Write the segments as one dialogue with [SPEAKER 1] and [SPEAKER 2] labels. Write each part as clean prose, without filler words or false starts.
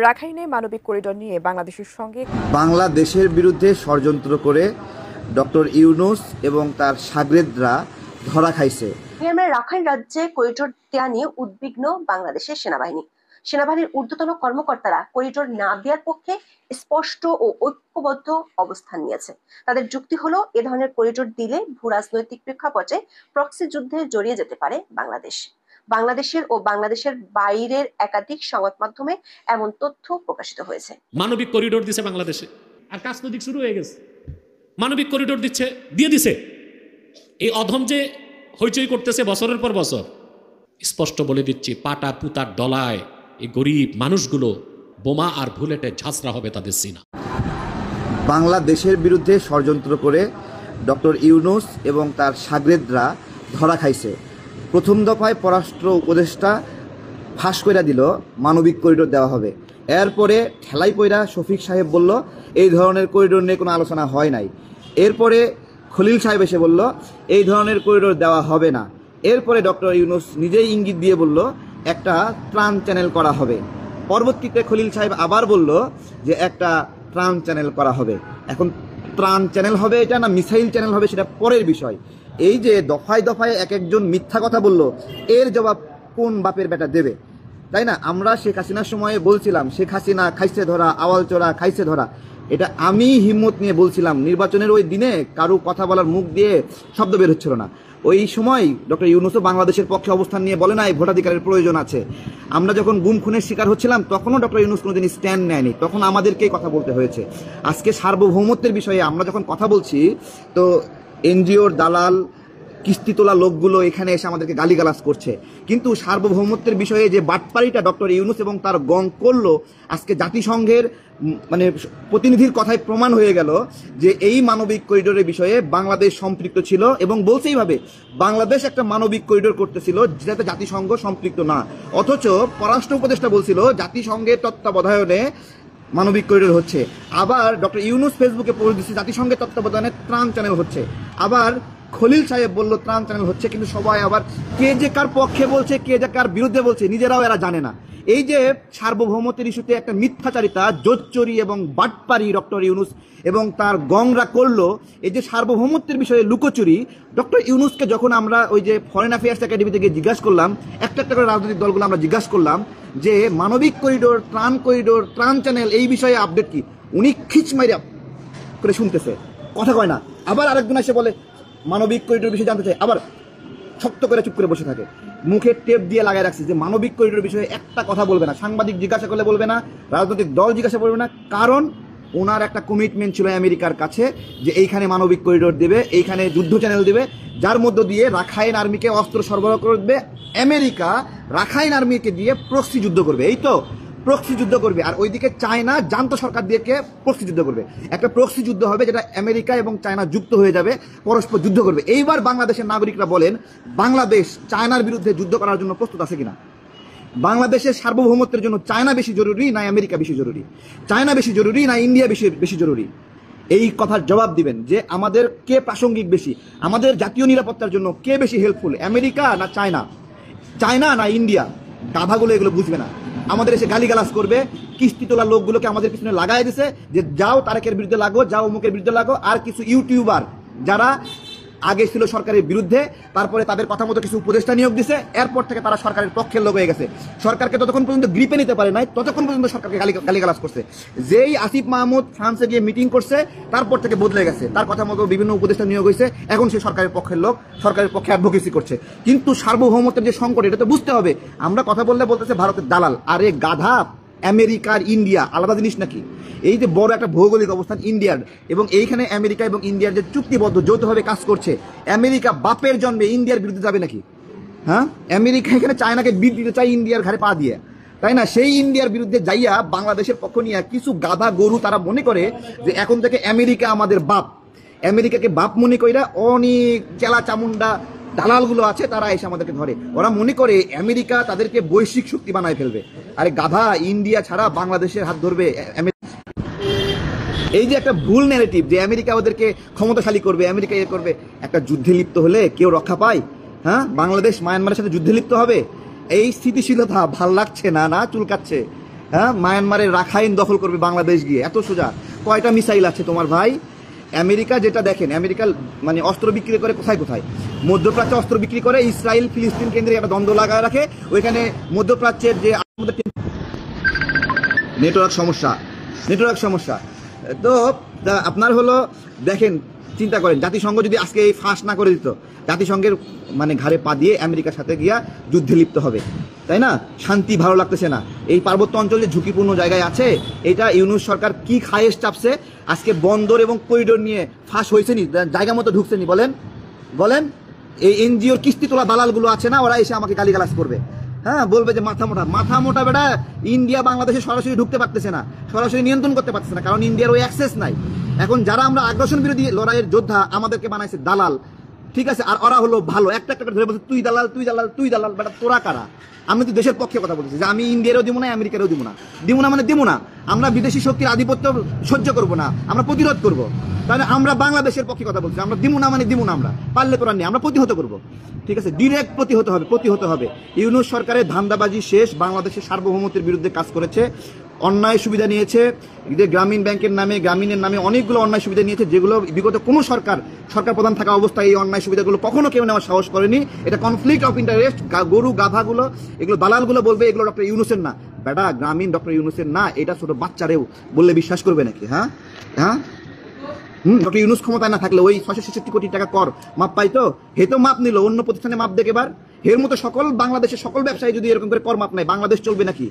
[SPEAKER 1] রাখাইনে মানবিক করিডোর নিয়ে বাংলাদেশের সঙ্গে
[SPEAKER 2] বাংলাদেশের বিরুদ্ধে ষড়যন্ত্র করে ডক্টর ইউনূস এবং তার শাগরেদরা ধরা খাইছে।
[SPEAKER 3] মিয়ানমারের রাখাইন রাজ্যে করিডোর দেয়া নিয়ে উদ্বিগ্ন বাংলাদেশের সেনাবাহিনীর ঊর্ধ্বতন কর্মকর্তারা করিডোর না দেওয়ার পক্ষে স্পষ্ট ও ঐক্যবদ্ধ অবস্থান নিয়েছে। তাদের যুক্তি হলো, এ ধরনের করিডোর দিলে ভূরাজনৈতিক প্রেক্ষাপটে প্রক্সি যুদ্ধে জড়িয়ে যেতে পারে বাংলাদেশের ও বাংলাদেশের বাইরের একাধিক সংবাদ মাধ্যমে এমন তথ্য প্রকাশিত হয়েছে।
[SPEAKER 4] মানবিক করিডোর দিছে বাংলাদেশে, আর কাজ নদী শুরু হয়ে গেছে। মানবিক করিডোর দিয়ে দিছে। এই অধম যে হইচই করতেছে বছরের পর বছর, স্পষ্ট বলে দিচ্ছি, পাটা পুতার ডলায় এই গরিব মানুষগুলো বোমা আর বুলেটে ঝাঁচরা হবে তাদের সিনা।
[SPEAKER 2] বাংলাদেশের বিরুদ্ধে ষড়যন্ত্র করে ডক্টর ইউনূস এবং তার শাগরেদরা ধরা খাইছে। প্রথম দফায় পররাষ্ট্র উপদেষ্টা ফাঁস কইরা দিল মানবিক করিডোর দেওয়া হবে। এরপরে ঠেলাই পইরা শফিক সাহেব বলল এই ধরনের করিডোর নিয়ে কোনো আলোচনা হয় নাই। এরপরে খলিল সাহেব এসে বলল এই ধরনের করিডোর দেওয়া হবে না। এরপরে ডক্টর ইউনূস নিজেই ইঙ্গিত দিয়ে বলল একটা ত্রাণ চ্যানেল করা হবে। পরবর্তীতে খলিল সাহেব আবার বলল যে একটা ত্রাণ চ্যানেল করা হবে। এখন ত্রাণ চ্যানেল হবে এটা না মিসাইল চ্যানেল হবে সেটা পরের বিষয়। এই যে দফায় দফায় এক একজন মিথ্যা কথা বলল, এর জবাব কোন বাপের বেটা দেবে? তাই না? আমরা শেখ হাসিনার সময়ে বলছিলাম শেখ হাসিনা খাইছে ধরা, আওয়াল চোরা খাইছে ধরা। এটা আমি হিম্মত নিয়ে বলছিলাম। নির্বাচনের ওই দিনে কারো কথা বলার মুখ দিয়ে শব্দ বের হচ্ছিল না। ওই সময় ডক্টর ইউনূসও বাংলাদেশের পক্ষে অবস্থান নিয়ে বলে নাই ভোটাধিকারের প্রয়োজন আছে। আমরা যখন গুম খুনের শিকার হচ্ছিলাম তখনও ডক্টর ইউনূস কোনোদিন স্ট্যান্ড নেয়নি, তখন আমাদেরকেই কথা বলতে হয়েছে। আজকে সার্বভৌমত্বের বিষয়ে আমরা যখন কথা বলছি তো এনজিওর দালাল কিস্তি তোলা লোকগুলো এখানে এসে আমাদেরকে গালিগালাজ করছে। কিন্তু সার্বভৌমত্বের বিষয়ে যে বাটপাড়িটা ডক্টর ইউনূস এবং তার গং করলো, আজকে জাতিসংঘের প্রতিনিধির কথায় প্রমাণ হয়ে গেল যে এই মানবিক করিডোরের বিষয়ে বাংলাদেশ সম্পৃক্ত ছিল এবং বলছে এইভাবে বাংলাদেশ একটা মানবিক করিডোর করতেছিল যেটাতে জাতিসংঘ সম্পৃক্ত না। অথচ পররাষ্ট্র উপদেষ্টা বলছিল জাতিসংঘের তত্ত্বাবধানে মানবিক করিডোর হচ্ছে। আবার ডক্টর ইউনূস ফেসবুকে পোস্ট দিচ্ছে জাতিসংঘের তত্ত্বাবধানে ত্রাণ চ্যানেল হচ্ছে। আবার খলিল সাহেব বলল ত্রাণ চ্যানেল হচ্ছে। কিন্তু সবাই আবার কে যে কার পক্ষে বলছে, কে যে কার বিরুদ্ধে বলছে, নিজেরাও এরা জানে না। এই যে সার্বভৌমত্বের ইস্যুতে একটা মিথ্যাচারিতা, জোচ্চুরি এবং বাটপারি ডক্টর ইউনূস এবং তার গংরা করলো, এই যে সার্বভৌমত্বের বিষয়ে লুকোচুরি, ডক্টর ইউনূসকে যখন আমরা ওই যে ফরেন অ্যাফেয়ার্স একাডেমি থেকে জিজ্ঞাসা করলাম, একটা একটা করে রাজনৈতিক দলগুলো আমরা জিজ্ঞাসা করলাম যে মানবিক করিডোর, ত্রাণ চ্যানেল এই বিষয়ে আপডেট কি, উনি খিচমাইরা করে শুনতেছে, কথা কয় না। আবার আরেকজন এসে বলে মানবিক করিডোর বিষয়ে জানতে চাই, আবার শক্ত করে চুপ করে বসে থাকে, মুখে টেপ দিয়ে লাগাই রাখছে যে মানবিক করিডোর বিষয়ে একটা কথা বলবে না। সাংবাদিক জিজ্ঞাসা করলে বলবে না, রাজনৈতিক দল জিজ্ঞাসা করবে না, কারণ ওনার একটা কমিটমেন্ট ছিল আমেরিকার কাছে যে এইখানে মানবিক করিডোর দেবে, এইখানে যুদ্ধ চ্যানেল দেবে, যার মধ্য দিয়ে রাখাইন আর্মিকে অস্ত্র সরবরাহ করবে। আমেরিকা রাখাইন আর্মিকে দিয়ে প্রক্সি যুদ্ধ করবে, এই তো প্রক্সি যুদ্ধ করবে। আর ওইদিকে চায়না জান্ত সরকার দিয়ে প্রক্সি যুদ্ধ করবে। একটা প্রক্সি যুদ্ধ হবে যেটা আমেরিকা এবং চায়না যুক্ত হয়ে যাবে, পরস্পর যুদ্ধ করবে। এইবার বাংলাদেশের নাগরিকরা বলেন বাংলাদেশ চায়নার বিরুদ্ধে যুদ্ধ করার জন্য প্রস্তুত আছে কিনা? বাংলাদেশের সার্বভৌমত্বের জন্য চায়না বেশি জরুরি না আমেরিকা বেশি জরুরি? চায়না বেশি জরুরি না ইন্ডিয়া বেশি জরুরি? এই কথার জবাব দিবেন যে আমাদের কে প্রাসঙ্গিক বেশি, আমাদের জাতীয় নিরাপত্তার জন্য কে বেশি হেল্পফুল, আমেরিকা না চায়না না ইন্ডিয়া? গাধাগুলো এগুলো বুঝবে না, আমাদের এসে গালিগালাজ করবে। কিস্তি তোলা লোকগুলোকে আমাদের পিছনে লাগাই দিছে যে যাও তারেকের বিরুদ্ধে লাগো, যাও অমুকের বিরুদ্ধে লাগো। আর কিছু ইউটিউবার যারা আগে ছিল সরকারের বিরুদ্ধে, তারপরে তাদের কথা মতো কিছু উপদেষ্টা নিয়োগ দিছে, এরপর থেকে তারা সরকারের পক্ষের লোক হয়ে গেছে। সরকারকে ততক্ষণ পর্যন্ত গ্রিপে নিতে পারে নাই, ততক্ষণ পর্যন্ত সরকারকে গালিগালাজ করছে। যেই আসিফ মাহমুদ ফ্রান্সে গিয়ে মিটিং করছে তারপর থেকে বদলে গেছে, তার কথা মতো বিভিন্ন উপদেষ্টা নিয়োগ হয়েছে, এখন সে সরকারের পক্ষের লোক, সরকারের পক্ষে অ্যাডভোকেসি করছে। কিন্তু সার্বভৌমত্বের যে সংকট, এটা তো বুঝতে হবে। আমরা কথা বললে বলতেছে ভারতের দালাল, আরে গাধা, আমেরিকার ইন্ডিয়া আলাদা জিনিস নাকি? এই যে বড় একটা ভৌগোলিক অবস্থান ইন্ডিয়ার, এবং এইখানে আমেরিকা এবং ইন্ডিয়ার যে চুক্তিবদ্ধ যৌথভাবে কাজ করছে, আমেরিকা বাপের জন্মে ইন্ডিয়ার বিরুদ্ধে যাবে নাকি? হ্যাঁ, আমেরিকা এখানে চায়নাকে বিট দিতে চাই ইন্ডিয়ার ঘাড়ে পা দিয়ে, তাই না? সেই ইন্ডিয়ার বিরুদ্ধে যাইয়া বাংলাদেশের পক্ষ নিয়ে কিছু গাধা গরু তারা মনে করে যে এখন থেকে আমেরিকা আমাদের বাপ। আমেরিকাকে বাপ মনে কইরা অনেক চেলা চামুন্ডা দালালগুলো আছে, তারা এসে আমাদেরকে ধরে। ওরা মনে করে আমেরিকা তাদেরকে বৈশ্বিক শক্তি বানায় ফেলবে। আরে গাধা, ইন্ডিয়া ছাড়া বাংলাদেশের হাত ধরবে? এই যে একটা ভুল ন্যারেটিভ যে আমেরিকা ওদেরকে ক্ষমতাশালী করবে, আমেরিকা এ করবে, একটা যুদ্ধে লিপ্ত হলে কেউ রক্ষা পায়? হ্যাঁ, বাংলাদেশ মায়ানমারের সাথে যুদ্ধে লিপ্ত হবে? এই স্থিতিশীলতা ভাল লাগছে না, না চুলকাচ্ছে? হ্যাঁ, মায়ানমারের রাখাইন দখল করবে বাংলাদেশ গিয়ে, এত সোজা। কয়টা মিসাইল আছে তোমার ভাই? আমেরিকা যেটা দেখেন, আমেরিকা মানে অস্ত্র বিক্রি করে কোথায় কোথায়, মধ্যপ্রাচ্যে অস্ত্র বিক্রি করে, ইসরায়েল ফিলিস্তিন কেন্দ্রে একটা দ্বন্দ্ব লাগায় রাখে, ওইখানে মধ্যপ্রাচ্যের যে নেটওয়ার্ক সমস্যা। তো আপনার হলো দেখেন, চিন্তা করেন, জাতিসংঘ যদি আজকে এই ফাঁস না করে দিত, জাতিসংঘের মানে ঘাড়ে পা দিয়ে আমেরিকার সাথে গিয়া যুদ্ধে লিপ্ত হবে, তাই না? শান্তি ভালো লাগতেছে না। এই পার্বত্য অঞ্চল যে ঝুঁকিপূর্ণ জায়গায় আছে, এটা ইউনূস সরকার কি খায়েশ চাপছে, আজকে বন্দর এবং করিডোর নিয়ে ফাঁস হয়েছে নি, জায়গা মতো ঢুকছে নি, বলেন। এই এনজিওর কিস্তি তোলা দালালগুলো আছে না, ওরা এসে আমাকে গালিগালাজ করবে, হ্যাঁ, বলবে যে মাথা মোটা বেটা, ইন্ডিয়া বাংলাদেশে সরাসরি ঢুকতে পারতেছে না, সরাসরি নিয়ন্ত্রণ করতে পারতেছে না, কারণ ইন্ডিয়ার ওই অ্যাক্সেস নাই। এখন যারা আমরা আগ্রাসন বিরোধী লড়াইয়ের যোদ্ধা, আমাদেরকে বানাইছে দালাল, ঠিক আছে? আর ওরা হলো ভালো, একটা করে ধরে বলছে তুই দালাল, বেটা তোরা কারা? আমি তো দেশের পক্ষে কথা বলতেছি যে আমি ইন্ডিয়ারও দিব না, আমেরিকারও দিব না, মানে দিব না। আমরা বিদেশি শক্তির আধিপত্য সহ্য করব না, আমরা প্রতিরোধ করব। তাহলে আমরা বাংলাদেশের পক্ষে কথা বলছি, আমরা দিব না মানে দিব না, আমরা পারলে তোরা নিয়ে আমরা প্রতিহত করব, ঠিক আছে? ডিরেক্ট প্রতিহত হবে। ইউনূস সরকারের ধান্দাবাজি শেষ, বাংলাদেশের সার্বভৌমত্বের বিরুদ্ধে কাজ করেছে, অন্যায় সুবিধা নিয়েছে, গ্রামীণ ব্যাংকের নামে, গ্রামীণের নামে অনেকগুলো অন্যায় সুবিধা নিয়েছে, যেগুলো বিগত কোনো সরকার প্রধান থাকা অবস্থায় এই অন্যায় সুবিধাগুলো কখনো কেউ নেওয়ার সাহস করেনি। এটা কনফ্লিক্ট অফ ইন্টারেস্ট। গরু গাধাগুলো, এগুলো দালালগুলো বলবে এগুলো ডক্টর ইউনূসের না, বেটা গ্রামীণ ডক্টর ইউনূসের না, এটা ছোট বাচ্চারেও বললে বিশ্বাস করবে নাকি? হ্যাঁ, ডক্টর ইউনূস ক্ষমতায় না থাকলে ওই 666 কোটি টাকা কর মাপ পাইতো, হেতো মাপ নিল, অন্য প্রতিষ্ঠানে মাপ দেখে এবার এর মতো বাংলাদেশের সকল ব্যবসায়ী যদি এরকম করে কর মাপ নেয়, বাংলাদেশ চলবে নাকি?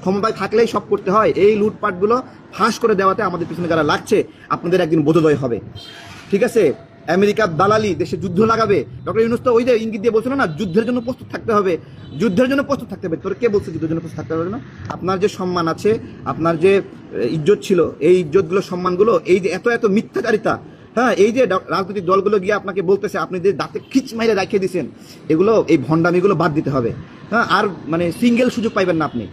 [SPEAKER 2] ক্ষমতায় থাকলেই সব করতে হয়। এই লুটপাটগুলো ফাঁস করে দেওয়াতে আমাদের পিছনে যারা লাগছে, আপনাদের একদিন বোধোদয় হবে, ঠিক আছে? আমেরিকার দালালি, দেশে যুদ্ধ লাগাবে। ডক্টর ইউনূস তো ওই যে ইঙ্গিত দিয়ে বলছিল না, যুদ্ধের জন্য প্রস্তুত থাকতে হবে। তোর কে বলছে যুদ্ধের জন্য প্রস্তুত থাকতে হবে না? আপনার যে সম্মান আছে, আপনার যে ইজ্জত ছিল, এই ইজ্জতগুলো, সম্মানগুলো, এই যে এত মিথ্যাচারিতা, হ্যাঁ, এই যে রাজনৈতিক দলগুলো গিয়ে আপনাকে বলতেছে, আপনি যে দাঁতে খিচ মাইরে রাখিয়ে দিচ্ছেন, এগুলো, এই ভণ্ডামিগুলো বাদ দিতে হবে। হ্যাঁ, আর মানে সিঙ্গেল সুযোগ পাইবেন না আপনি,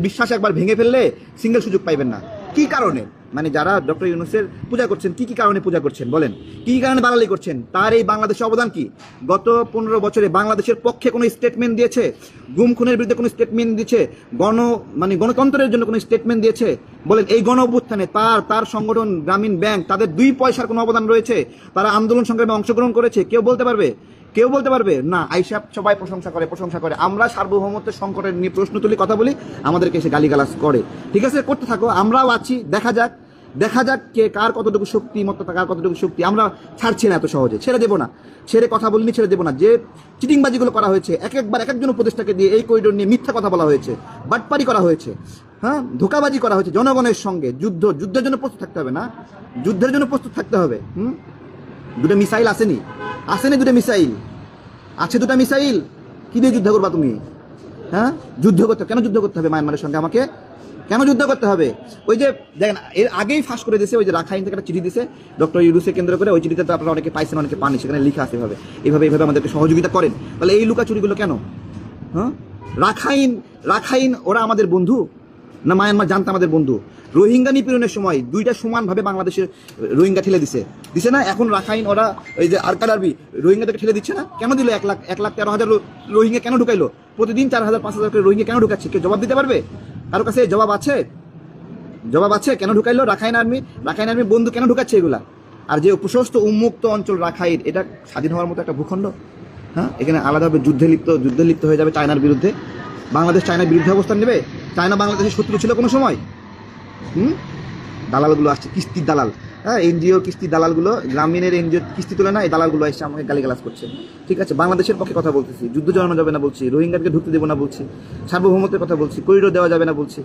[SPEAKER 2] বিশ্বাস একবার ভেঙে ফেললে সিঙ্গেল সুযোগ পাইবেন না। কি কারণে? মানে যারা ডক্টর ইউনূসের পূজা করছেন, কি কারণে পূজা করছেন বলেন? কি কারণে দালালি করছেন? তার এই বাংলাদেশের অবদান কি? গত 15 বছরে বাংলাদেশের পক্ষে কোনো স্টেটমেন্ট দিয়েছে? গুম খুনের বিরুদ্ধে কোনো স্টেটমেন্ট দিয়েছে? গণতন্ত্রের জন্য কোনো স্টেটমেন্ট দিয়েছে? বলেন, এই গণ অভ্যুত্থানে তার সংগঠন গ্রামীণ ব্যাংক, তাদের 2 পয়সার কোনো অবদান রয়েছে? তারা আন্দোলন সংগ্রামে অংশগ্রহণ করেছে? কেউ বলতে পারবে না? আইসা সবাই প্রশংসা করে। আমরা সার্বভৌমত্বের সংকটের নিয়ে প্রশ্ন তুলি, কথা বলি, আমাদেরকে এসে গালিগালাজ করে। ঠিক আছে, করতে থাকো, আমরাও আছি, দেখা যাক কে কার কতটুকু শক্তি, কার কতটুকু শক্তি। আমরা ছাড়ছি না এত সহজে, ছেড়ে দেবো না, কথা বলিনি, ছেড়ে দেবো না। যে চিটিংবাজিগুলো করা হয়েছে, এক একজন উপদেষ্টাকে দিয়ে এই করিডোর নিয়ে মিথ্যা কথা বলা হয়েছে, বাটপারি করা হয়েছে, হ্যাঁ, ধোঁকাবাজি করা হয়েছে জনগণের সঙ্গে। যুদ্ধের জন্য প্রস্তুত থাকতে হবে না? যুদ্ধের জন্য প্রস্তুত থাকতে হবে। দুটো মিসাইল আসেনি, দুটো মিসাইল আছে, দুটো মিসাইল কি দিয়ে যুদ্ধ করবা তুমি? হ্যাঁ, কেন যুদ্ধ করতে হবে মায়ানমারের সঙ্গে? আমাকে কেন যুদ্ধ করতে হবে? ওই যে দেখেন, এর আগেই ফাঁস করে দিয়েছে, ওই যে রাখাইন থেকে একটা চিঠি দিয়েছে ডক্টর ইউনূসকে কেন্দ্র করে। ওই চিঠিতে তো আপনারা অনেকে পাইছেন, অনেকে পানি, সেখানে লেখা আছে এইভাবে আমাদেরকে সহযোগিতা করেন। তাহলে এই লুকাচুরিগুলো কেন? হ্যাঁ, রাখাইন ওরা আমাদের বন্ধু না মায়ানমার জানতে আমাদের বন্ধু? রোহিঙ্গা নিপীড়নের সময় 2টা সমানভাবে বাংলাদেশের রোহিঙ্গা ঠেলে দিছে না? এখন রাখাইন ওরা ওই যে আরকাডারবি রোহিঙ্গাদেরকে ঠেলে দিচ্ছে না? কেন দিল? 1,13,000 রোহিঙ্গা কেন ঢুকাইলো? প্রতিদিন 4,000-5,000 করে রোহিঙ্গা কেন ঢুকাচ্ছে? কেউ জবাব দিতে পারবে? কারো কাছে জবাব আছে? কেন ঢুকাইলো? রাখাইন আর্মি বন্ধু কেন ঢুকাচ্ছে এগুলা? আর যে প্রশস্ত উন্মুক্ত অঞ্চল রাখাইন, এটা স্বাধীন হওয়ার মতো একটা ভূখণ্ড। হ্যাঁ, এখানে আলাদাভাবে যুদ্ধে লিপ্ত হয়ে যাবে চায়নার বিরুদ্ধে। বাংলাদেশ চায়নার বিরুদ্ধে অবস্থান নেবে? চায়না বাংলাদেশের শত্রু ছিল কোনো সময়? দালালগুলো আসছে, কিস্তির দালাল। হ্যাঁ, এনজিও কিস্তি দালালগুলো, গ্রামীণের এনজিও কিস্তি তুলে না, এই দালালগুলো এসে আমাকে গালিগালাজ করছে। ঠিক আছে, বাংলাদেশের পক্ষে কথা বলতেছি, যুদ্ধ জড়ানো যাবে না বলছি, রোহিঙ্গাকে ঢুকতে দেবো না বলছি, সার্বভৌমত্বের কথা বলছি, করিডোর দেওয়া যাবে না বলছি।